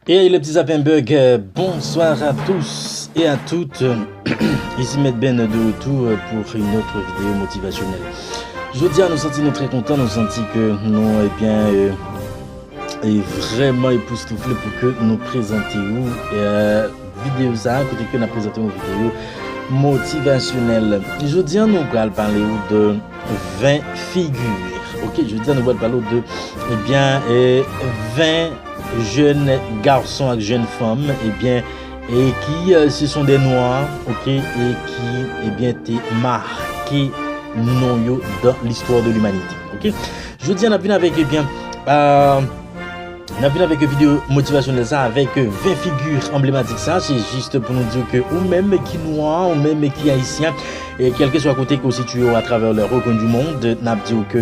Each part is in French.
Et les petits Zappenberg, bonsoir à tous et à toutes. Ici Maître Ben de retour pour une autre vidéo motivationnelle. Je dis à nous sentir nous très contents, nous sentir que nous est vraiment époustouflés pour que nous présentions vidéo ça, côté que nous présentons une vidéo motivationnelle. Je dis à nous allons parler de 20 figures. Ok, je dis à nous allons parler de 20 jeunes garçons et jeunes femmes et qui ce sont des noirs, ok, et qui étaient marqués non dans l'histoire de l'humanité. Ok, je dis on a vu avec on a vu avec une vidéo motivationnelle ça avec 20 figures emblématiques. Ça c'est juste pour nous dire que ou même qui noir ou même qui haïtien et quel que soit côté qu'on situe à travers le recoin du monde, n'a dit que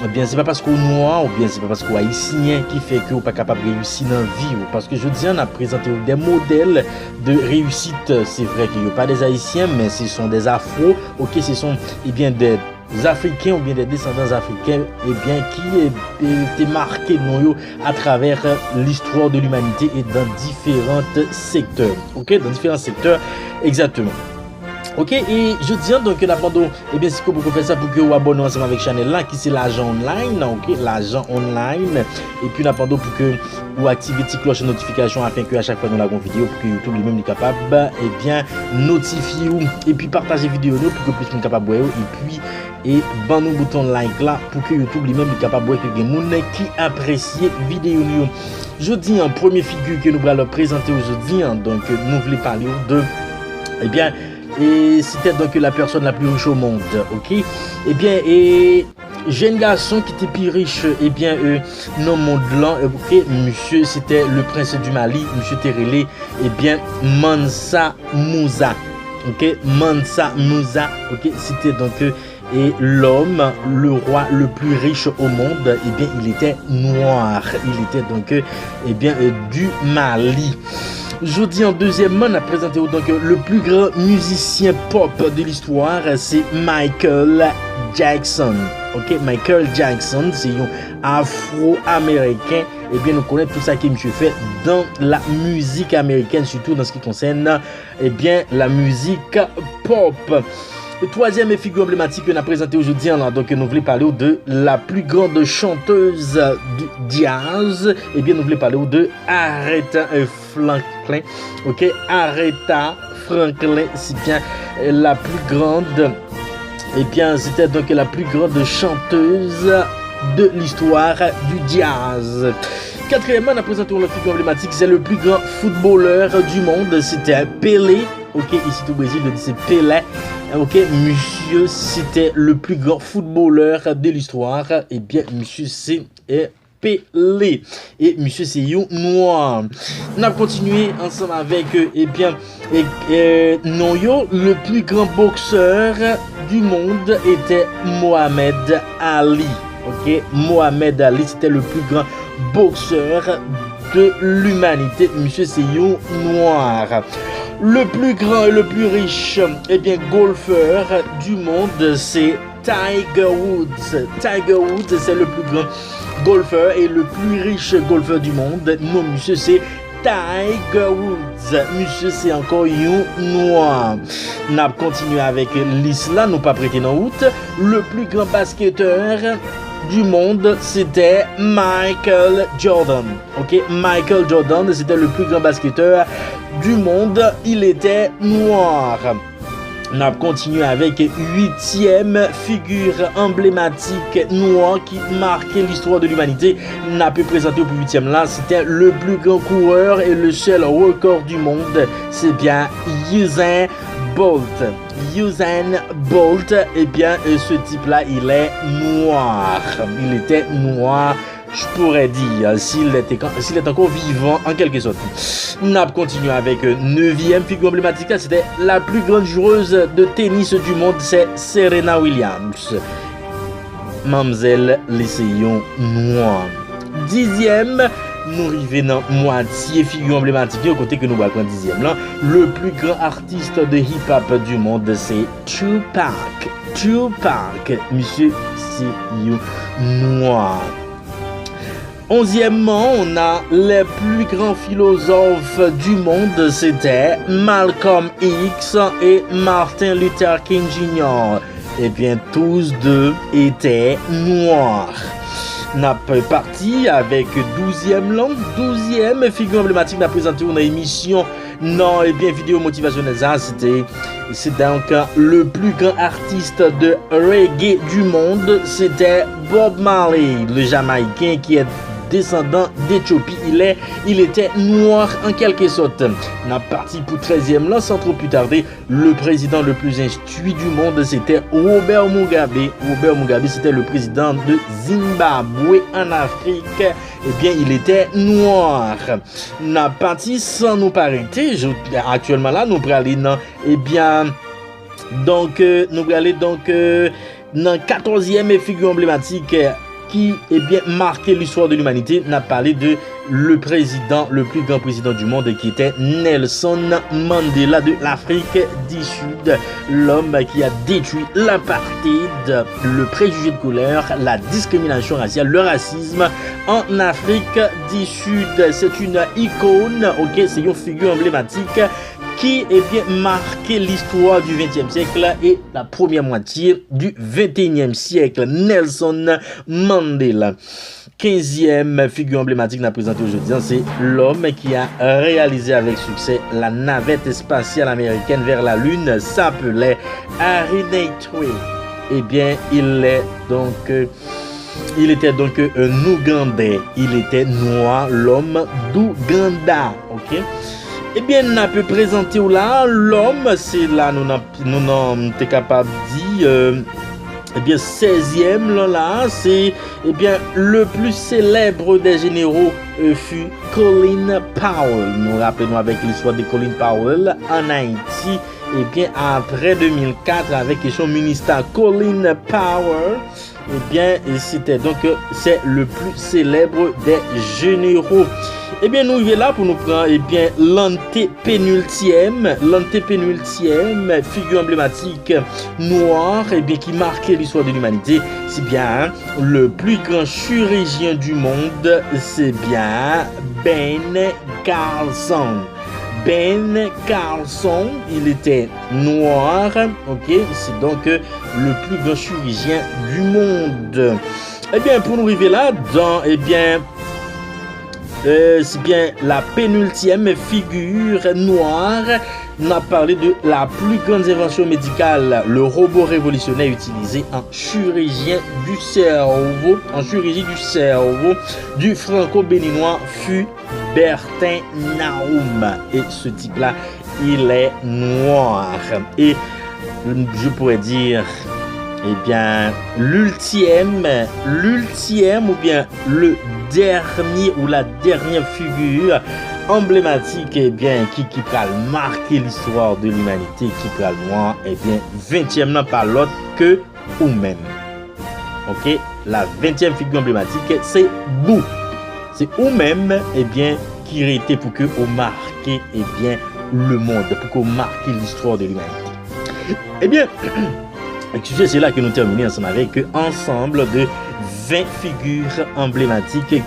bien c'est pas parce qu'on noir ou bien c'est pas parce qu'on haïtien qui fait que on pas capable de réussir dans la vie, parce que je dis on a présenté des modèles de réussite. C'est vrai qu'il n'y a pas des haïtiens mais ce sont des afro, ok, ce sont des Africains ou bien des descendants africains qui étaient marqués à travers l'histoire de l'humanité et dans différents secteurs. Ok, dans différents secteurs exactement. Ok, et je dis donc que l'abandon, c'est que vous pouvez faire ça pour que vous abonnez ensemble avec Chanel là, qui c'est l'agent online, ok, l'agent online, et puis l'abandon pour que vous activez la cloche de notification afin que à chaque fois nous avons une vidéo, pour que YouTube lui-même est capable, notifier ou, et puis partager vidéo nous pour que plus nous capable et puis et ban nous bouton like là pour que YouTube lui-même est capable que des gens qui apprécient vidéo nous. Je dis en première figure que nous allons présenter aujourd'hui, donc nous voulons parler de et c'était donc la personne la plus riche au monde, ok. Et jeune garçon qui était plus riche, dans le monde là, ok, monsieur c'était le prince du Mali, monsieur Terrelé, Mansa Musa, ok, Mansa Musa, ok, c'était donc et l'homme, le roi le plus riche au monde, il était noir, il était donc du Mali. Je dis en deuxièmement, on a présenté donc le plus grand musicien pop de l'histoire, c'est Michael Jackson. Ok, Michael Jackson, c'est un afro-américain. Nous connaissons tout ça qui monsieur fait dans la musique américaine, surtout dans ce qui concerne la musique pop. Le troisième figure emblématique qu'on a présenté aujourd'hui, donc nous voulons parler de la plus grande chanteuse du jazz. Nous voulons parler de Aretha Franklin. Ok, Aretha Franklin, c'est bien la plus grande. C'était donc la plus grande chanteuse de l'histoire du jazz. Quatrièmement, on a présenté la figure emblématique, c'est le plus grand footballeur du monde, c'était Pelé. Ok, ici au Brésil, c'est Pelé. Ok, monsieur, c'était le plus grand footballeur de l'histoire. Monsieur, c'est Pelé. Et monsieur, c'est noir. On a continué ensemble avec le plus grand boxeur du monde était Mohamed Ali. Ok, Mohamed Ali, c'était le plus grand boxeur de l'humanité. Monsieur, c'est noir. Le plus grand et le plus riche, golfeur du monde, c'est Tiger Woods. Tiger Woods, c'est le plus grand golfeur et le plus riche golfeur du monde. Non, monsieur, c'est Tiger Woods. Monsieur, c'est encore noir. On a continué avec l'islam, nous pas prêté dans route. Le plus grand basketteur du monde, c'était Michael Jordan. Ok, Michael Jordan, c'était le plus grand basketteur du monde. Il était noir. On a continué avec 8e figure emblématique noire qui marquait l'histoire de l'humanité. On a pu présenter au plus 8e là, c'était le plus grand coureur et le seul record du monde, c'est bien Usain Bolt. Usain Bolt, ce type-là, il est noir. Il était noir, je pourrais dire, s'il est encore vivant en quelque sorte. On a continué avec 9e figure emblématique, c'était la plus grande joueuse de tennis du monde, c'est Serena Williams. Mademoiselle l'essayons noir. 10e, nous arrivons dans moitié figure emblématique au côté que nous voyons 10e là. Le plus grand artiste de hip-hop du monde, c'est Tupac. Tupac, monsieur, c'est noir. 11e, on a les plus grands philosophes du monde, c'était Malcolm X et Martin Luther King Jr. Eh bien, tous deux étaient noirs. N'a pas parti avec 12e langue, 12e figure emblématique n'a présenté une émission non et bien vidéo motivationnelle. C'est donc le plus grand artiste de reggae du monde, c'était Bob Marley, le Jamaïcain qui est descendant d'Éthiopie. Il était noir en quelque sorte. N'a parti pour 13e là, sans trop plus tarder, le président le plus instruit du monde, c'était Robert Mugabe. Robert Mugabe, c'était le président de Zimbabwe en Afrique. Eh bien, il était noir. N'a parti sans nous arrêter. Actuellement là, nous allons dans, eh bien, donc, nous allons aller donc dans 14e figure emblématique qui est bien marqué l'histoire de l'humanité. N'a parlé de le président, le plus grand président du monde qui était Nelson Mandela de l'Afrique du Sud, l'homme qui a détruit l'apartheid, le préjugé de couleur, la discrimination raciale, le racisme en Afrique du Sud. C'est une icône, ok, c'est une figure emblématique qui est bien marqué l'histoire du XXe siècle et la première moitié du XXIe siècle. Nelson Mandela. 15e figure emblématique n'a présenté aujourd'hui, c'est l'homme qui a réalisé avec succès la navette spatiale américaine vers la Lune, s'appelait Harry Naitwe. Eh bien, il était donc un Ougandais. Il était noir, l'homme d'Ouganda. Ok? Eh bien, on a pu présenter là l'homme, c'est là nous sommes capables de dire, eh bien 16e là, c'est eh bien le plus célèbre des généraux fut Colin Powell. Nous rappelons avec l'histoire de Colin Powell en Haïti. Eh bien après 2004 avec son ministère Colin Powell. Eh bien, c'était donc c'est le plus célèbre des généraux. Eh bien, nous arrivons là pour nous prendre eh bien l'antépénultième figure emblématique noire eh bien qui marquait l'histoire de l'humanité. C'est bien le plus grand chirurgien du monde, c'est bien Ben Carlson. Ben Carlson, il était noir, ok, c'est donc le plus grand chirurgien du monde. Eh bien, pour nous arriver là, dans, eh bien, c'est bien la pénultième figure noire. On a parlé de la plus grande invention médicale, le robot révolutionnaire utilisé en chirurgie du cerveau du franco-béninois fut Bertin Naoum. Et ce type-là, il est noir. Et je pourrais dire, eh bien, l'ultième ou bien le dernier ou la dernière figure emblématique, eh bien, qui va marquer l'histoire de l'humanité, qui va le noir, eh bien, 20e non pas l'autre que ou même. Ok, la 20e figure emblématique, c'est vous. C'est ou même, eh bien, qui était pour que vous marquez, eh bien, le monde, pour que vous marquez l'histoire de l'humanité. Eh bien, c'est là que nous terminons ensemble avec ensemble de 20 figures emblématiques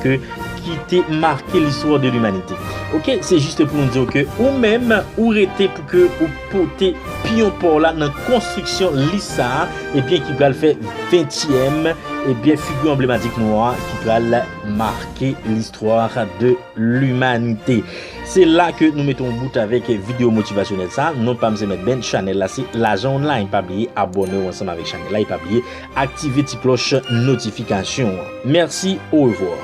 qui t'ont marqué l'histoire de l'humanité. Ok, c'est juste pour nous dire que ou même ou était pour que ou porter pion pour là dans construction lissa et bien qui va le faire 20e et bien figure emblématique noire qui va marquer l'histoire de l'humanité. C'est là que nous mettons bout avec vidéo motivationnelle ça, non pas me mettre ben channel là c'est l'agent online, pas oublier abonner ensemble avec channel là et pas oublier activer la cloche notification. Merci, au revoir.